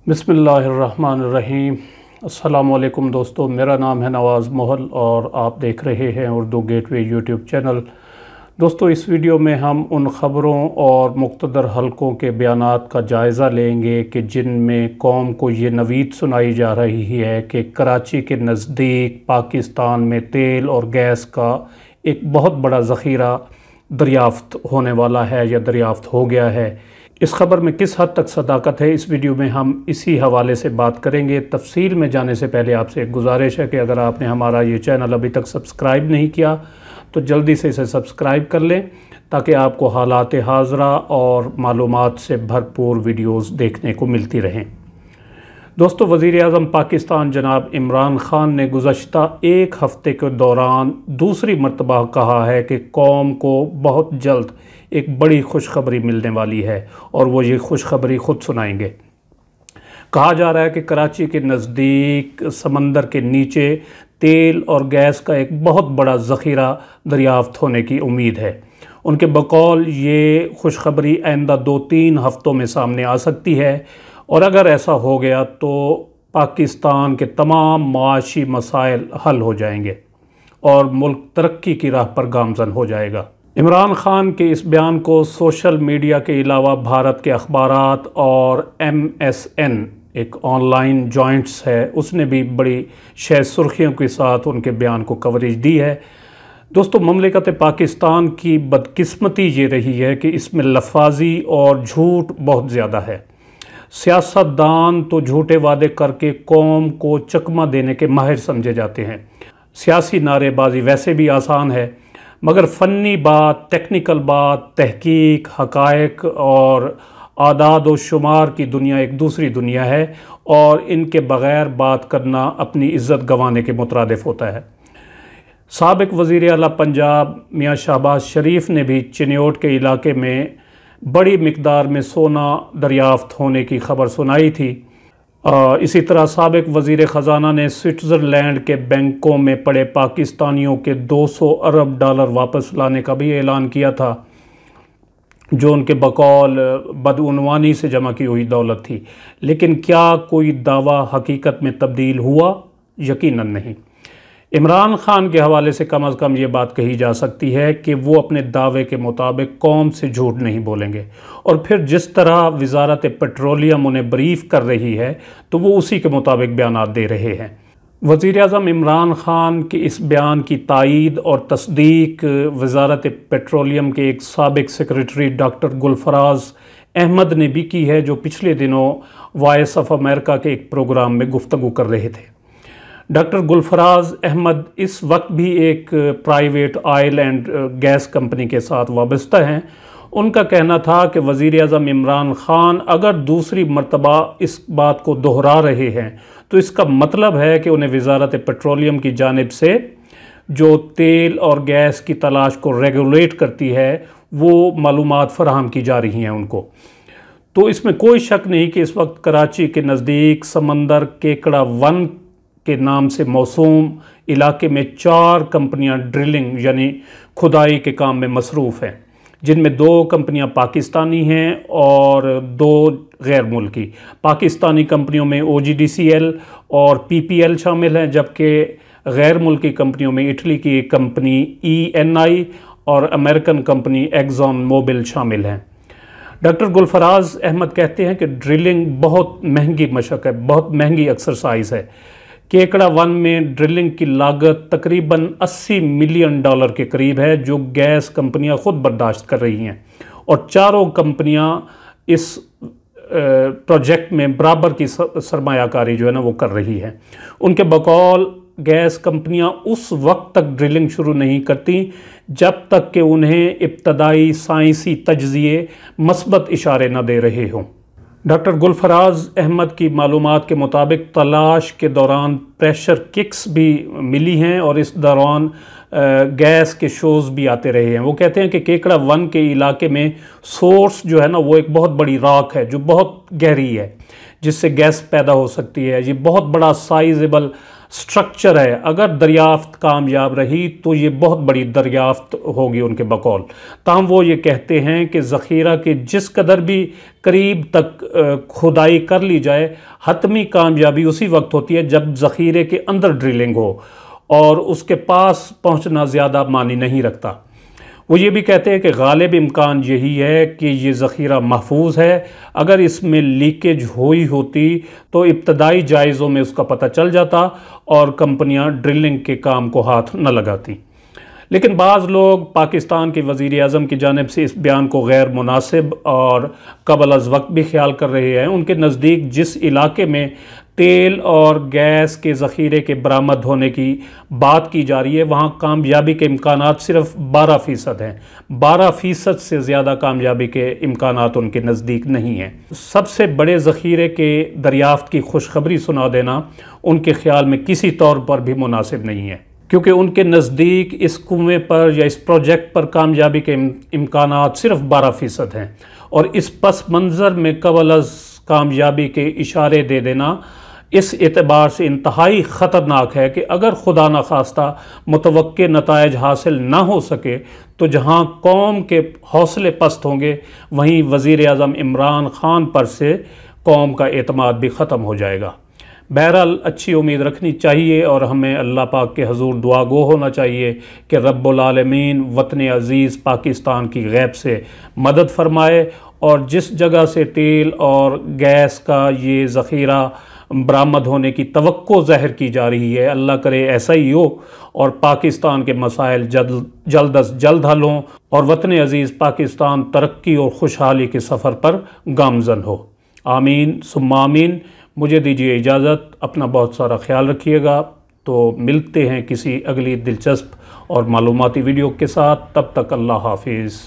बिस्मिल्लाहिर्रहमानिर्रहीम। अस्सलामु अलैकुम दोस्तों, मेरा नाम है नवाज़ मोहल और आप देख रहे हैं उर्दू गेटवे यूट्यूब चैनल। दोस्तों, इस वीडियो में हम उन ख़बरों और मुक़्तदर हलकों के बयानात का जायज़ा लेंगे कि जिनमें कौम को ये नवीद सुनाई जा रही है कि कराची के नज़दीक पाकिस्तान में तेल और गैस का एक बहुत बड़ा ज़ख़ीरा दरियाफ़्त होने वाला है या दरियाफ़्त हो गया है। इस ख़बर में किस हद तक सदाकत है, इस वीडियो में हम इसी हवाले से बात करेंगे। तफसील में जाने से पहले आपसे एक गुजारिश है कि अगर आपने हमारा ये चैनल अभी तक सब्सक्राइब नहीं किया तो जल्दी से इसे सब्सक्राइब कर लें ताकि आपको हालात हाज़रा और मालूमात से भरपूर वीडियोज़ देखने को मिलती रहें। दोस्तों, वज़ीर-ए-आज़म पाकिस्तान जनाब इमरान ख़ान ने गुज़श्ता एक हफ़्ते के दौरान दूसरी मरतबा कहा है कि कौम को बहुत जल्द एक बड़ी खुशखबरी मिलने वाली है और वो ये खुशखबरी ख़ुद सुनाएंगे। कहा जा रहा है कि कराची के नज़दीक समंदर के नीचे तेल और गैस का एक बहुत बड़ा ज़ख़ीरा दरियाफ़्त होने की उम्मीद है। उनके बकौल ये खुशखबरी आइंदा 2-3 हफ़्तों में सामने आ सकती है और अगर ऐसा हो गया तो पाकिस्तान के तमाम माशी मसाइल हल हो जाएंगे और मुल्क तरक्की की राह पर गामज़न हो जाएगा। इमरान ख़ान के इस बयान को सोशल मीडिया के अलावा भारत के अखबारात और MSN एक ऑनलाइन जॉइंट्स है, उसने भी बड़ी शह सुर्खियों के साथ उनके बयान को कवरेज दी है। दोस्तों, ममलिकत पाकिस्तान की बदकिस्मती ये रही है कि इसमें लफाजी और झूठ बहुत ज़्यादा है। सियासतदान तो झूठे वादे करके कौम को चकमा देने के माहिर समझे जाते हैं। सियासी नारेबाजी वैसे भी आसान है, मगर फ़नी बात, टेक्निकल बात, तहकीक, हक़ाइक़ और आदाद व शुमार की दुनिया एक दूसरी दुनिया है और इनके बग़ैर बात करना अपनी इज़्ज़त गंवाने के मुतरादिफ़ होता है। साबिक़ वज़ीर आला पंजाब मियाँ शहबाज शरीफ ने भी चिन्योट के इलाके में बड़ी मिक़दार में सोना दरियाफ़्त होने की ख़बर सुनाई थी। इसी तरह साबिक़ वज़ीर ख़ज़ाना ने स्विट्ज़रलैंड के बैंकों में पड़े पाकिस्तानियों के 200 अरब डॉलर वापस लाने का भी ऐलान किया था, जो उनके बकौल बदउनवानी से जमा की हुई दौलत थी। लेकिन क्या कोई दावा हकीकत में तब्दील हुआ? यकीनन नहीं। इमरान ख़ान के हवाले से कम ये बात कही जा सकती है कि वो अपने दावे के मुताबिक कौम से झूठ नहीं बोलेंगे और फिर जिस तरह वज़ारत पेट्रोलियम उन्हें ब्रीफ़ कर रही है तो वो उसी के मुताबिक बयानात दे रहे हैं। वज़ीर-ए-आज़म इमरान ख़ान के इस बयान की तायीद और तस्दीक वज़ारत पेट्रोलियम के एक साबिक़ सेक्रेटरी डॉक्टर गुलफराज अहमद ने भी की है, जो पिछले दिनों वॉइस ऑफ अमेरिका के एक प्रोग्राम में गुफ्तगू कर रहे थे। डॉक्टर गुलफराज अहमद इस वक्त भी एक private oil and gas company के साथ वाबस्ता हैं। उनका कहना था कि वज़ीर-ए-आज़म इमरान ख़ान अगर दूसरी मरतबा इस बात को दोहरा रहे हैं तो इसका मतलब है कि उन्हें वज़ारत पेट्रोलियम की जानिब से जो तेल और गैस की तलाश को रेगुलेट करती है वो मालूमात फ़राहम की जा रही हैं उनको। तो इसमें कोई शक नहीं कि इस वक्त कराची के नज़दीक समंदर केकड़ा 1 के नाम से मौसूम इलाके में 4 कंपनियां ड्रिलिंग यानी खुदाई के काम में मसरूफ़ हैं, जिनमें 2 कंपनियां पाकिस्तानी हैं और 2 गैर मुल्की। पाकिस्तानी कंपनियों में OGDCL और PPL शामिल हैं, जबकि गैर मुल्की कंपनियों में इटली की एक कंपनी ENI और अमेरिकन कंपनी एक्सॉन मोबिल शामिल हैं। डॉक्टर गुलफराज अहमद कहते हैं कि ड्रिलिंग बहुत महंगी मशक़ है, बहुत महंगी एक्सरसाइज है। केकड़ा 1 में ड्रिलिंग की लागत तकरीबन $80 मिलियन के करीब है, जो गैस कंपनियां ख़ुद बर्दाश्त कर रही हैं और चारों कंपनियां इस प्रोजेक्ट में बराबर की सरमायाकारी जो है ना वो कर रही हैं। उनके बकौल गैस कंपनियां उस वक्त तक ड्रिलिंग शुरू नहीं करती जब तक कि उन्हें इब्तदाई साइंसी तज्ज़िये मस्बत इशारे न दे रहे हों। डॉक्टर गुलफराज अहमद की मालूमात के मुताबिक तलाश के दौरान प्रेशर किक्स भी मिली हैं और इस दौरान गैस के शोज़ भी आते रहे हैं। वो कहते हैं कि केकड़ा 1 के इलाके में सोर्स जो है ना वो एक बहुत बड़ी रॉक है जो बहुत गहरी है, जिससे गैस पैदा हो सकती है। ये बहुत बड़ा साइजेबल سٹرکچر ہے، اگر دریافت کامیاب رہی تو یہ بہت بڑی دریافت ہوگی ان کے بقول۔ تاہم وہ یہ کہتے ہیں کہ ذخیرہ کے جس قدر بھی قریب تک کھدائی کر لی جائے، حتمی کامیابی اسی وقت ہوتی ہے جب ذخیرے کے اندر ڈرلنگ ہو، اور اس کے پاس پہنچنا زیادہ معنی نہیں رکھتا۔ وہ یہ بھی کہتے ہیں کہ غالب امکان یہی ہے کہ یہ ذخیرہ محفوظ ہے، اگر اس میں لیکیج ہوئی ہوتی تو ابتدائی جائزوں میں اس کا پتہ چل جاتا اور کمپنیاں ڈرلنگ کے کام کو ہاتھ نہ لگاتی۔ لیکن بعض لوگ پاکستان کے وزیر اعظم کی جانب سے اس بیان کو غیر مناسب اور قبل از وقت بھی خیال کر رہے ہیں۔ ان کے نزدیک جس علاقے میں تیل اور گیس کے ذخیرے کے برآمد ہونے کی بات کی جا رہی ہے، وہاں کامیابی کے امکانات صرف 12% ہیں۔ 12% سے زیادہ کامیابی کے امکانات ان کے نزدیک نہیں ہیں۔ سب سے بڑے ذخیرے کے دریافت کی خوشخبری سنا دینا ان کے خیال میں کسی طور پر بھی مناسب نہیں ہے، کیونکہ ان کے نزدیک اس کنویں پر یا اس پروجیکٹ پر کامیابی کے امکانات صرف 12% ہیں، اور اس پس منظر میں قبل از کامیابی کے اشارے دے دینا اس اعتبار سے انتہائی خطرناک ہے کہ اگر خدا نخواستہ متوقع نتائج حاصل نہ ہو سکے تو جہاں قوم کے حوصلے پست ہوں گے، وہیں وزیر اعظم عمران خان پر سے قوم کا اعتماد بھی ختم ہو جائے گا۔ بہرحال اچھی امید رکھنی چاہیے، اور ہمیں اللہ پاک کے حضور دعا گو ہونا چاہیے کہ رب العالمین وطن عزیز پاکستان کی غیب سے مدد فرمائے، اور جس جگہ سے تیل اور گیس کا یہ ذخیرہ برآمد ہونے کی توقع ظاہر کی جا رہی ہے، اللہ کرے ایسا ہی ہو اور پاکستان کے مسائل جلد از جلد حل ہوں، اور وطن عزیز پاکستان ترقی اور خوشحالی کے سفر پر گامزن ہو۔ آمین ثم آمین۔ مجھے دیجیے اجازت، اپنا بہت سارا خیال رکھیے گا۔ تو ملتے ہیں کسی اگلی دلچسپ اور معلوماتی ویڈیو کے ساتھ، تب تک اللہ حافظ۔